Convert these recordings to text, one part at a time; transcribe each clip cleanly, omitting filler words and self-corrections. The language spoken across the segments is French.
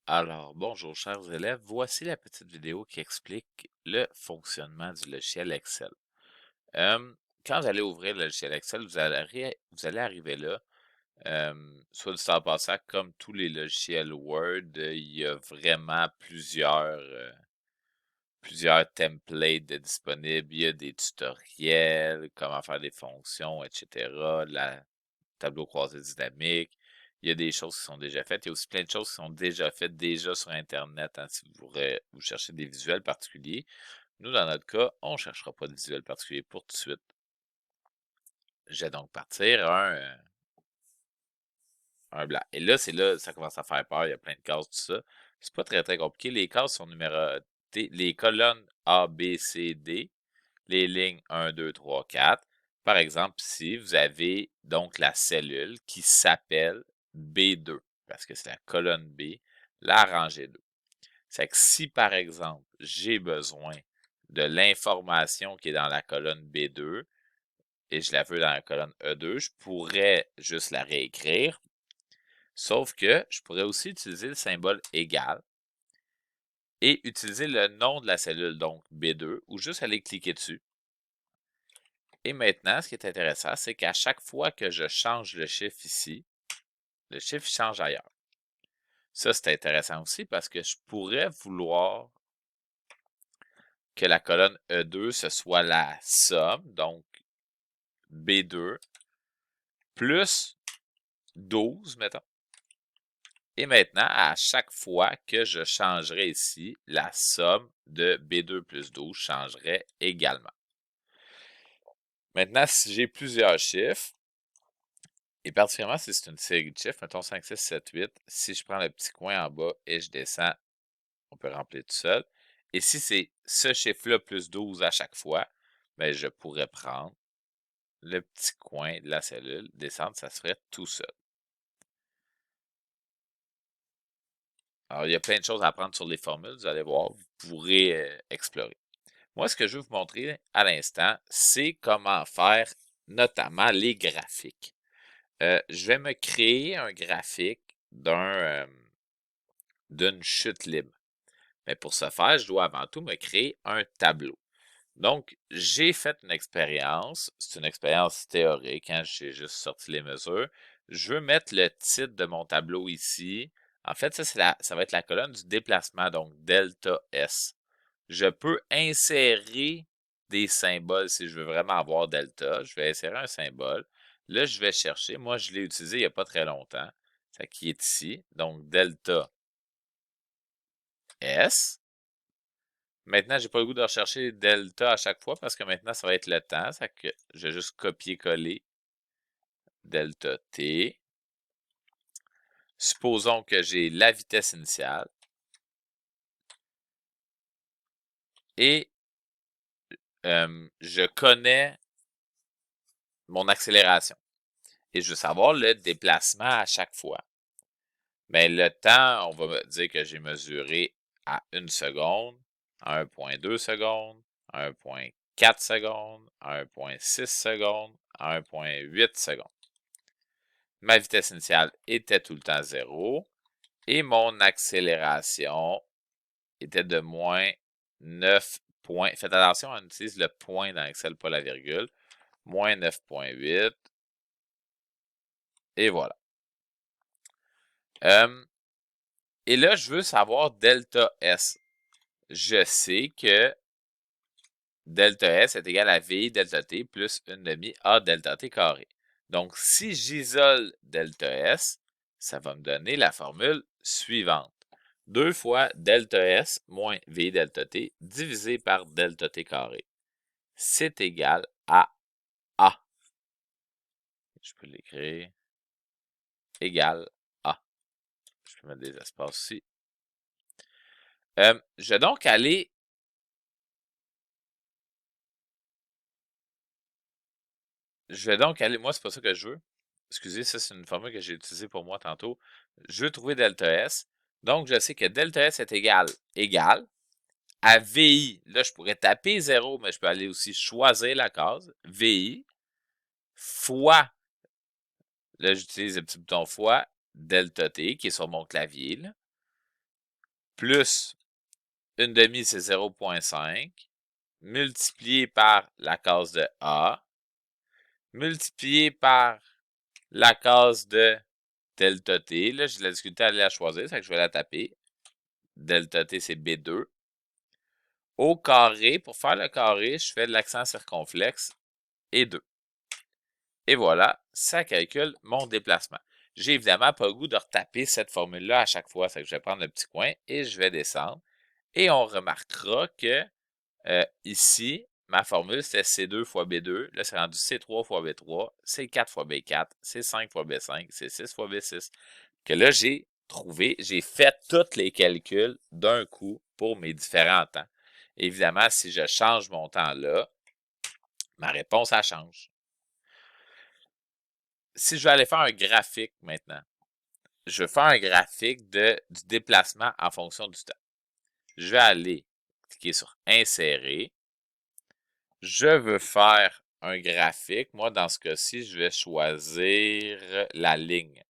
Alors, bonjour chers élèves, voici la petite vidéo qui explique le fonctionnement du logiciel Excel. Euh, Quand vous allez ouvrir le logiciel Excel, vous allez arriver là. Soit du temps passant, comme tous les logiciels Word, il y a vraiment plusieurs templates disponibles. Il y a des tutoriels, comment faire des fonctions, etc. La tableau croisé dynamique. Il y a des choses qui sont déjà faites. Il y a aussi plein de choses qui sont déjà faites déjà sur Internet, hein, si vous cherchez des visuels particuliers. Nous, dans notre cas, on ne cherchera pas de visuel particulier pour tout de suite. Je vais donc partir un blanc. Et là, c'est là, ça commence à faire peur. Il y a plein de cases, tout ça. C'est pas très, très compliqué. Les cases sont numérotées. Les colonnes A, B, C, D. Les lignes 1, 2, 3, 4. Par exemple, ici, vous avez donc la cellule qui s'appelle B2, parce que c'est la colonne B, la rangée 2. C'est que si, par exemple, j'ai besoin de l'information qui est dans la colonne B2 et je la veux dans la colonne E2, je pourrais juste la réécrire, sauf que je pourrais aussi utiliser le symbole égal et utiliser le nom de la cellule, donc B2, ou juste aller cliquer dessus. Et maintenant, ce qui est intéressant, c'est qu'à chaque fois que je change le chiffre ici, le chiffre change ailleurs. Ça, c'est intéressant aussi parce que je pourrais vouloir que la colonne E2, ce soit la somme, donc B2, plus 12, mettons. Et maintenant, à chaque fois que je changerai ici, la somme de B2 plus 12 changerait également. Maintenant, si j'ai plusieurs chiffres, et particulièrement si c'est une série de chiffres, mettons 5, 6, 7, 8, si je prends le petit coin en bas et je descends, on peut remplir tout seul. Et si c'est ce chiffre-là plus 12 à chaque fois, ben je pourrais prendre le petit coin de la cellule, descendre, ça se ferait tout seul. Alors, il y a plein de choses à apprendre sur les formules, vous allez voir, vous pourrez explorer. Moi, ce que je vais vous montrer à l'instant, c'est comment faire notamment les graphiques. Je vais me créer un graphique d'une chute libre. Mais pour ce faire, je dois avant tout me créer un tableau. Donc, j'ai fait une expérience. C'est une expérience théorique, hein, j'ai juste sorti les mesures. Je veux mettre le titre de mon tableau ici. En fait, ça va être la colonne du déplacement, donc delta S. Je peux insérer des symboles si je veux vraiment avoir delta. Je vais insérer un symbole. Là, je vais chercher. Moi, je l'ai utilisé il n'y a pas très longtemps. Ça qui est ici. Donc, delta S. Maintenant, j'ai pas le goût de rechercher delta à chaque fois parce que maintenant, ça va être le temps. Ça que je vais juste copier-coller delta t. Supposons que j'ai la vitesse initiale et je connais mon accélération et je veux savoir le déplacement à chaque fois. Mais le temps, on va dire que j'ai mesuré à 1 seconde, à 1,2 secondes, à 1,4 secondes, à 1,6 secondes, à 1,8 secondes. Ma vitesse initiale était tout le temps 0 et mon accélération était de moins 9 points. Faites attention, on utilise le point dans Excel, pas la virgule. Moins 9,8. Et voilà. Et là, je veux savoir delta S. Je sais que delta S est égal à VI delta T plus 1 demi A delta T carré. Donc, si j'isole delta S, ça va me donner la formule suivante. 2 fois delta S moins VI delta T divisé par delta T carré. C'est égal à A. Je peux l'écrire. Égal A. Je peux mettre des espaces ici. Je vais donc aller moi, c'est pas ça que je veux. Excusez, ça, c'est une formule que j'ai utilisée pour moi tantôt. Je veux trouver delta S. Donc, je sais que delta S est égal à VI. Là, je pourrais taper 0, mais je peux aller aussi choisir la case. VI fois, là, j'utilise le petit bouton fois, delta T, qui est sur mon clavier, là. plus une demi, c'est 0,5, multiplié par la case de A, multiplié par la case de delta t. Là, j'ai de la difficulté à aller la choisir, c'est que je vais la taper. Delta t, c'est B2. Au carré, pour faire le carré, je fais de l'accent circonflexe et 2. Et voilà, ça calcule mon déplacement. J'ai évidemment pas le goût de retaper cette formule-là à chaque fois. C'est que je vais prendre le petit coin et je vais descendre. Et on remarquera que ici, ma formule, c'était C2 fois B2. Là, c'est rendu C3 fois B3, C4 fois B4, C5 fois B5, C6 fois B6. Que là, j'ai trouvé, j'ai fait tous les calculs d'un coup pour mes différents temps. Évidemment, si je change mon temps là, ma réponse, elle change. Si je vais aller faire un graphique maintenant, je vais faire un graphique du déplacement en fonction du temps. Je vais aller cliquer sur Insérer. Je veux faire un graphique. Moi, dans ce cas-ci, je vais choisir la ligne.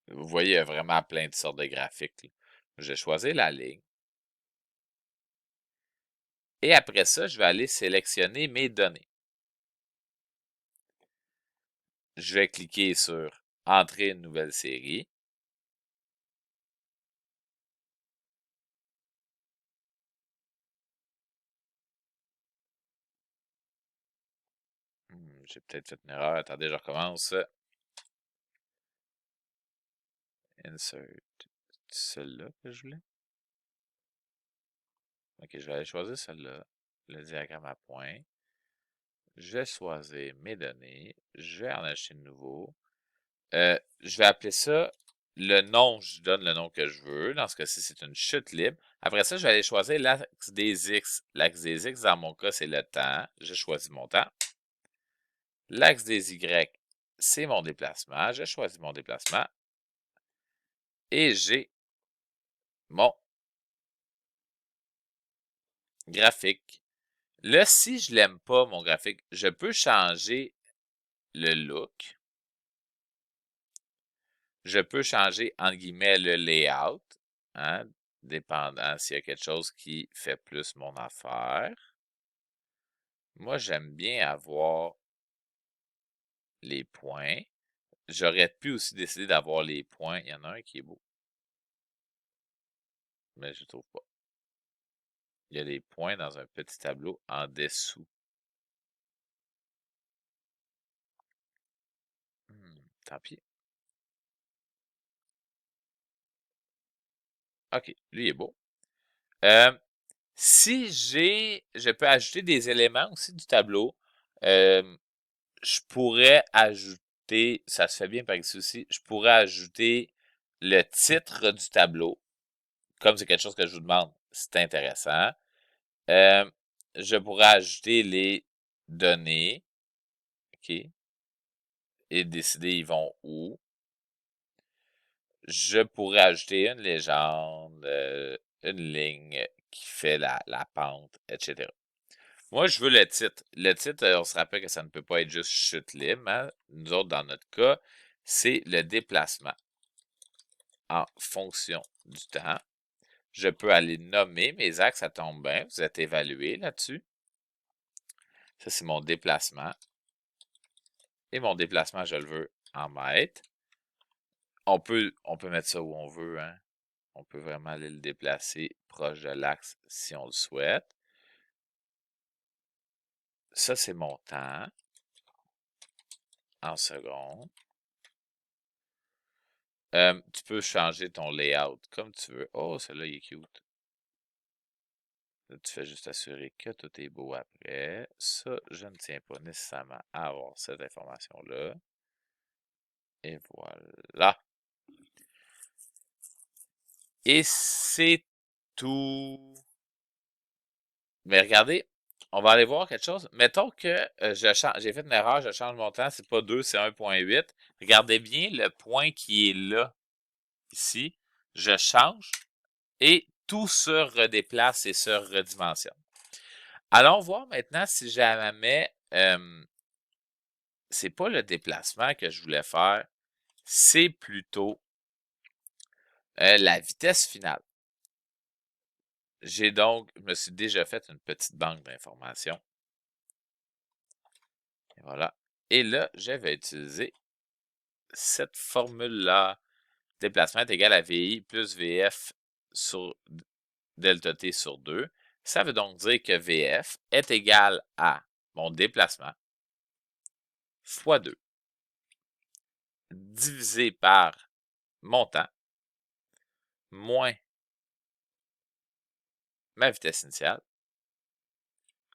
Vous voyez, il y a vraiment plein de sortes de graphiques, là. Je vais choisir la ligne. Et après ça, je vais aller sélectionner mes données. Je vais cliquer sur Entrer une nouvelle série. J'ai peut-être fait une erreur. Attendez, je recommence. Insert. Celle-là que je voulais. Ok, je vais aller choisir celle-là. Le diagramme à points. Je vais choisir mes données. Je vais en acheter de nouveau. Je vais appeler ça le nom. Je donne le nom que je veux. Dans ce cas-ci, c'est une chute libre. Après ça, je vais aller choisir l'axe des X. L'axe des X, dans mon cas, c'est le temps. Je choisis mon temps. L'axe des Y, c'est mon déplacement. Je choisis mon déplacement. Et j'ai mon graphique. Là, si je l'aime pas, mon graphique, je peux changer le look. Je peux changer, entre guillemets, le layout, hein, dépendant s'il y a quelque chose qui fait plus mon affaire. Moi, j'aime bien avoir les points. J'aurais pu aussi décider d'avoir les points. Il y en a un qui est beau, mais je ne trouve pas. Il y a les points dans un petit tableau en dessous. Tant pis. OK, lui est beau. Si je peux ajouter des éléments aussi du tableau. Je pourrais ajouter, ça se fait bien par ici aussi, je pourrais ajouter le titre du tableau. Comme c'est quelque chose que je vous demande, c'est intéressant. Je pourrais ajouter les données. OK. Et décider ils vont où. Je pourrais ajouter une légende, une ligne qui fait la pente, etc. Moi, je veux le titre. Le titre, on se rappelle que ça ne peut pas être juste chute libre, hein. Nous autres, dans notre cas, c'est le déplacement en fonction du temps. Je peux aller nommer mes axes, ça tombe bien. Vous êtes évalué là-dessus. Ça, c'est mon déplacement. Et mon déplacement, je le veux en mètres. On peut mettre ça où on veut, hein. On peut vraiment aller le déplacer proche de l'axe si on le souhaite. Ça, c'est mon temps en secondes. Tu peux changer ton layout comme tu veux. Oh, celui-là, il est cute. Là, tu fais juste assurer que tout est beau après. Ça, je ne tiens pas nécessairement à avoir cette information-là. Et voilà. Et c'est tout. Mais regardez, on va aller voir quelque chose. Mettons que j'ai fait une erreur, je change mon temps, c'est pas 2, c'est 1,8. Regardez bien le point qui est là, ici. Je change et tout se redéplace et se redimensionne. Allons voir maintenant si jamais c'est pas le déplacement que je voulais faire, c'est plutôt La vitesse finale. Je me suis déjà fait une petite banque d'informations. Et voilà. Et là, je vais utiliser cette formule-là. Déplacement est égal à VI plus VF sur delta T sur 2. Ça veut donc dire que VF est égal à mon déplacement fois 2 divisé par mon temps moins ma vitesse initiale.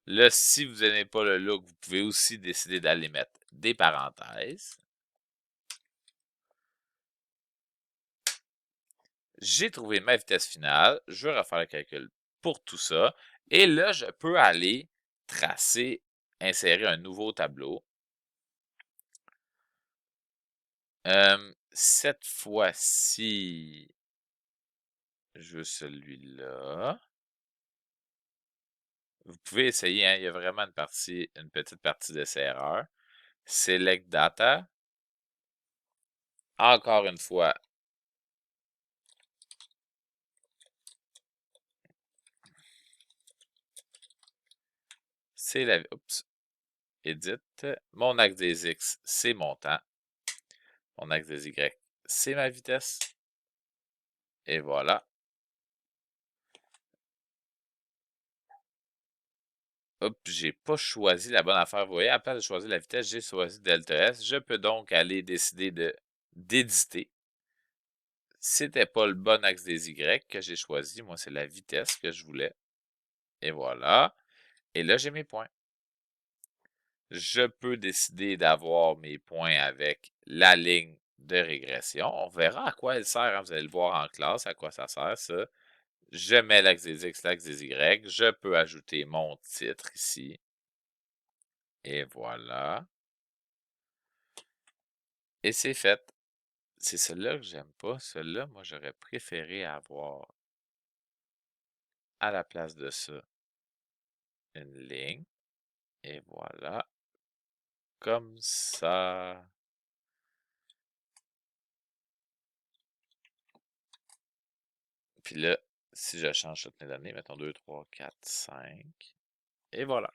Là, si vous n'aimez pas le look, vous pouvez aussi décider d'aller mettre des parenthèses. J'ai trouvé ma vitesse finale. Je vais refaire le calcul pour tout ça. Et là, je peux aller tracer, insérer un nouveau tableau. Cette fois-ci, je veux celui-là. Vous pouvez essayer, hein, il y a vraiment une petite partie d'essai-erreur. Select Data. Encore une fois, c'est la... Oups. Edit. Mon axe des X, c'est mon temps. Mon axe des Y, c'est ma vitesse. Et voilà. Hop, j'ai pas choisi la bonne affaire. Vous voyez, à place de choisir la vitesse, j'ai choisi delta S. Je peux donc aller décider d'éditer. C'était pas le bon axe des Y que j'ai choisi. Moi, c'est la vitesse que je voulais. Et voilà. Et là, j'ai mes points. Je peux décider d'avoir mes points avec la ligne de régression. On verra à quoi elle sert, hein. Vous allez le voir en classe, à quoi ça sert, ça. Je mets l'axe des X, l'axe des Y. Je peux ajouter mon titre ici. Et voilà. Et c'est fait. C'est celui-là que j'aime pas. Celui-là, moi, j'aurais préféré avoir à la place de ça une ligne. Et voilà. Comme ça. Puis là, si je change toutes mes données, mettons 2, 3, 4, 5. Et voilà.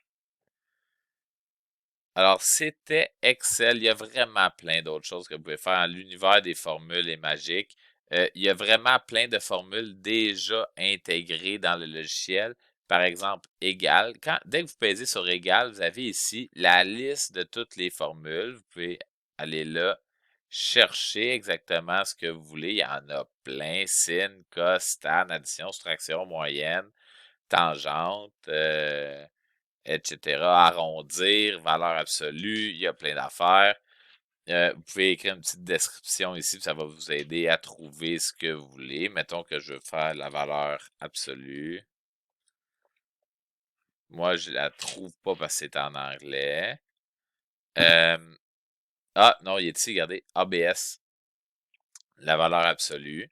Alors, c'était Excel. Il y a vraiment plein d'autres choses que vous pouvez faire. L'univers des formules est magique. Il y a vraiment plein de formules déjà intégrées dans le logiciel. Par exemple, égal. Dès que vous pesez sur égal, vous avez ici la liste de toutes les formules. Vous pouvez aller là, chercher exactement ce que vous voulez. Il y en a plein. Sin, cos, tan, addition, soustraction, moyenne, tangente. Etc. Arrondir, valeur absolue, il y a plein d'affaires. Vous pouvez écrire une petite description ici, puis ça va vous aider à trouver ce que vous voulez. Mettons que je veux faire la valeur absolue. Moi, je la trouve pas parce que c'est en anglais. Ah, non, il est ici, regardez, ABS, la valeur absolue.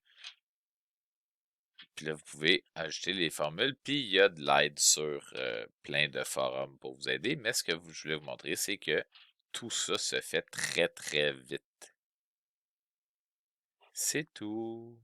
Puis là, vous pouvez ajouter les formules. Puis il y a de l'aide sur plein de forums pour vous aider. Mais ce que je voulais vous montrer, c'est que tout ça se fait très, très vite. C'est tout.